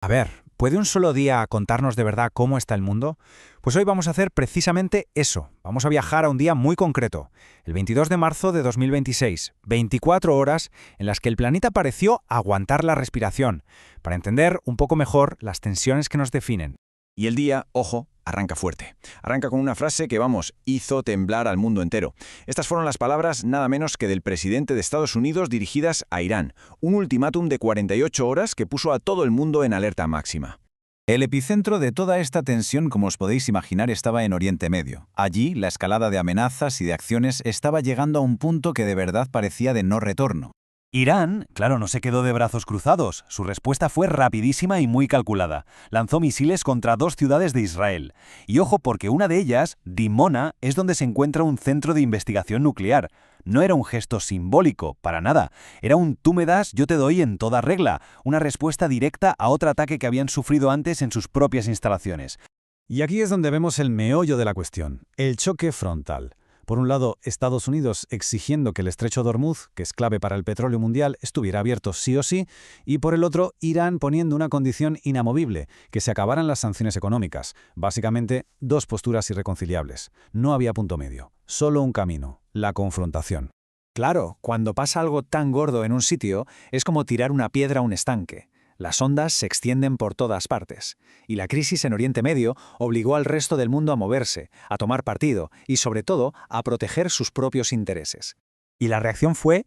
A ver, ¿puede un solo día contarnos de verdad cómo está el mundo? Pues hoy vamos a hacer precisamente eso. Vamos a viajar a un día muy concreto, el 22 de marzo de 2026, 24 horas en las que el planeta pareció aguantar la respiración, para entender un poco mejor las tensiones que nos definen. Y el día, ojo, arranca fuerte. Arranca con una frase que, vamos, hizo temblar al mundo entero. Estas fueron las palabras nada menos que del presidente de Estados Unidos dirigidas a Irán. Un ultimátum de 48 horas que puso a todo el mundo en alerta máxima. El epicentro de toda esta tensión, como os podéis imaginar, estaba en Oriente Medio. Allí, la escalada de amenazas y de acciones estaba llegando a un punto que de verdad parecía de no retorno. Irán, claro, no se quedó de brazos cruzados. Su respuesta fue rapidísima y muy calculada. Lanzó misiles contra 2 ciudades de Israel. Y ojo, porque una de ellas, Dimona, es donde se encuentra un centro de investigación nuclear. No era un gesto simbólico, para nada. Era un tú me das, yo te doy en toda regla. Una respuesta directa a otro ataque que habían sufrido antes en sus propias instalaciones. Y aquí es donde vemos el meollo de la cuestión, el choque frontal. Por un lado, Estados Unidos exigiendo que el estrecho de Hormuz, que es clave para el petróleo mundial, estuviera abierto sí o sí, y por el otro, Irán poniendo una condición inamovible, que se acabaran las sanciones económicas. Básicamente, dos posturas irreconciliables. No había punto medio, solo un camino, la confrontación. Claro, cuando pasa algo tan gordo en un sitio, es como tirar una piedra a un estanque. Las ondas se extienden por todas partes, y la crisis en Oriente Medio obligó al resto del mundo a moverse, a tomar partido y, sobre todo, a proteger sus propios intereses. Y la reacción fue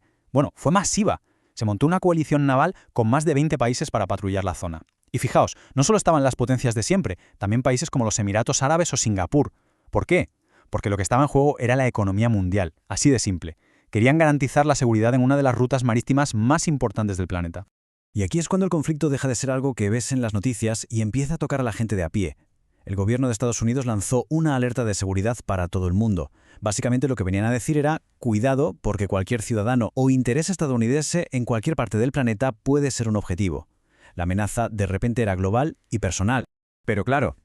masiva. Se montó una coalición naval con más de 20 países para patrullar la zona. Y fijaos, no solo estaban las potencias de siempre, también países como los Emiratos Árabes o Singapur. ¿Por qué? Porque lo que estaba en juego era la economía mundial, así de simple. Querían garantizar la seguridad en una de las rutas marítimas más importantes del planeta. Y aquí es cuando el conflicto deja de ser algo que ves en las noticias y empieza a tocar a la gente de a pie. El gobierno de Estados Unidos lanzó una alerta de seguridad para todo el mundo. Básicamente lo que venían a decir era, cuidado, porque cualquier ciudadano o interés estadounidense en cualquier parte del planeta puede ser un objetivo. La amenaza de repente era global y personal. Pero claro,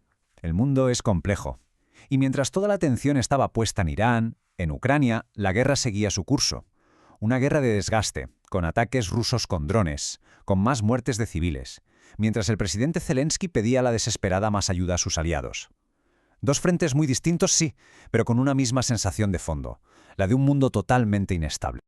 el mundo es complejo. Y mientras toda la atención estaba puesta en Irán, en Ucrania, la guerra seguía su curso. Una guerra de desgaste, con ataques rusos con drones, con más muertes de civiles, mientras el presidente Zelensky pedía a la desesperada más ayuda a sus aliados. Dos frentes muy distintos, sí, pero con una misma sensación de fondo, la de un mundo totalmente inestable.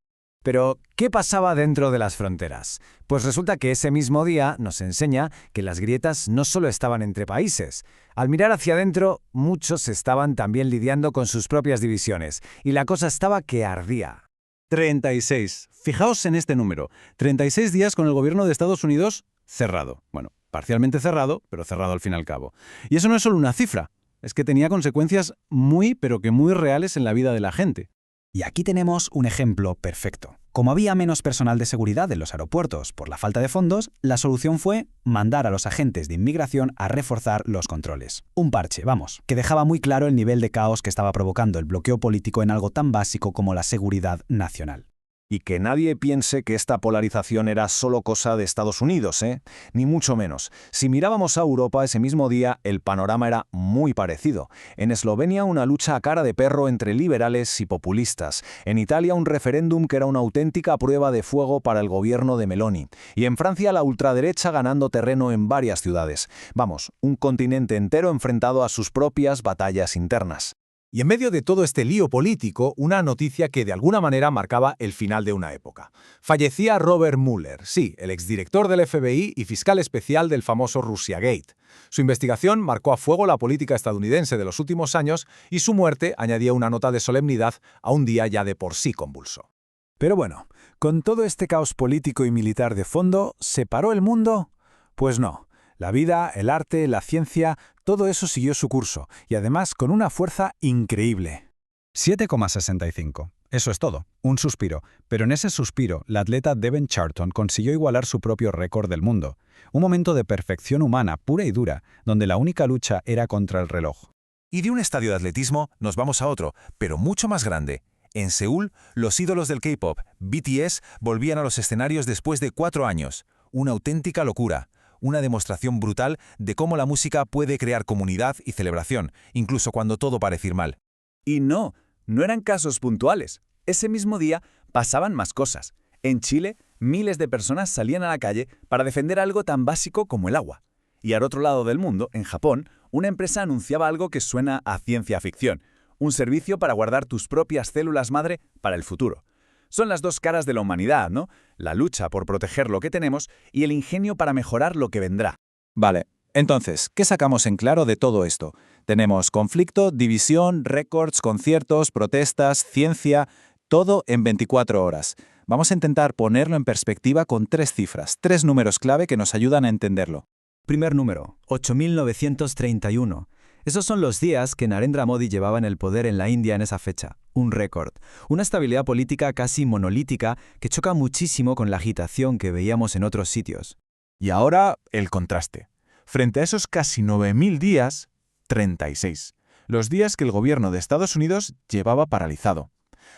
Pero, ¿qué pasaba dentro de las fronteras? Pues resulta que ese mismo día nos enseña que las grietas no solo estaban entre países. Al mirar hacia adentro, muchos estaban también lidiando con sus propias divisiones, y la cosa estaba que ardía. 36. Fijaos en este número. 36 días con el gobierno de Estados Unidos cerrado. Bueno, parcialmente cerrado, pero cerrado al fin y al cabo. Y eso no es solo una cifra, es que tenía consecuencias muy, pero que muy reales en la vida de la gente. Y aquí tenemos un ejemplo perfecto. Como había menos personal de seguridad en los aeropuertos por la falta de fondos, la solución fue mandar a los agentes de inmigración a reforzar los controles. Un parche, vamos, que dejaba muy claro el nivel de caos que estaba provocando el bloqueo político en algo tan básico como la seguridad nacional. Y que nadie piense que esta polarización era solo cosa de Estados Unidos, ni mucho menos. Si mirábamos a Europa ese mismo día, el panorama era muy parecido. En Eslovenia, una lucha a cara de perro entre liberales y populistas. En Italia, un referéndum que era una auténtica prueba de fuego para el gobierno de Meloni. Y en Francia, la ultraderecha ganando terreno en varias ciudades. Vamos, un continente entero enfrentado a sus propias batallas internas. Y en medio de todo este lío político, una noticia que de alguna manera marcaba el final de una época. Fallecía Robert Mueller, sí, el exdirector del FBI y fiscal especial del famoso Russiagate. Su investigación marcó a fuego la política estadounidense de los últimos años y su muerte añadía una nota de solemnidad a un día ya de por sí convulso. Pero bueno, con todo este caos político y militar de fondo, ¿se paró el mundo? Pues no. La vida, el arte, la ciencia, todo eso siguió su curso, y además con una fuerza increíble. 7,65. Eso es todo, un suspiro. Pero en ese suspiro, la atleta Devon Charlton consiguió igualar su propio récord del mundo. Un momento de perfección humana pura y dura, donde la única lucha era contra el reloj. Y de un estadio de atletismo nos vamos a otro, pero mucho más grande. En Seúl, los ídolos del K-pop, BTS, volvían a los escenarios después de 4 años. Una auténtica locura. Una demostración brutal de cómo la música puede crear comunidad y celebración, incluso cuando todo parece ir mal. Y no eran casos puntuales. Ese mismo día pasaban más cosas. En Chile, miles de personas salían a la calle para defender algo tan básico como el agua. Y al otro lado del mundo, en Japón, una empresa anunciaba algo que suena a ciencia ficción, un servicio para guardar tus propias células madre para el futuro. Son las dos caras de la humanidad, ¿no? La lucha por proteger lo que tenemos y el ingenio para mejorar lo que vendrá. Vale, entonces, ¿qué sacamos en claro de todo esto? Tenemos conflicto, división, récords, conciertos, protestas, ciencia, todo en 24 horas. Vamos a intentar ponerlo en perspectiva con 3 cifras, 3 números clave que nos ayudan a entenderlo. Primer número, 8.931. Esos son los días que Narendra Modi llevaba en el poder en la India en esa fecha. Un récord. Una estabilidad política casi monolítica que choca muchísimo con la agitación que veíamos en otros sitios. Y ahora, el contraste. Frente a esos casi 9.000 días, 36. Los días que el gobierno de Estados Unidos llevaba paralizado.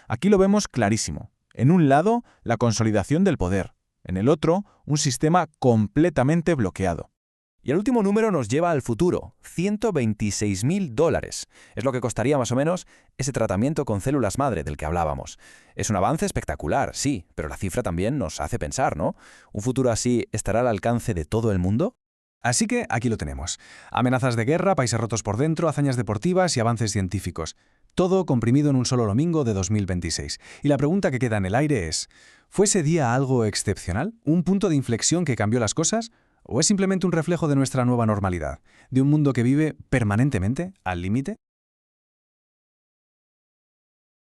Aquí lo vemos clarísimo. En un lado, la consolidación del poder. En el otro, un sistema completamente bloqueado. Y el último número nos lleva al futuro, $126.000. Es lo que costaría más o menos ese tratamiento con células madre del que hablábamos. Es un avance espectacular, sí, pero la cifra también nos hace pensar, ¿no? ¿Un futuro así estará al alcance de todo el mundo? Así que aquí lo tenemos. Amenazas de guerra, países rotos por dentro, hazañas deportivas y avances científicos. Todo comprimido en un solo domingo de 2026. Y la pregunta que queda en el aire es, ¿fue ese día algo excepcional? ¿Un punto de inflexión que cambió las cosas? ¿O es simplemente un reflejo de nuestra nueva normalidad? ¿De un mundo que vive permanentemente al límite?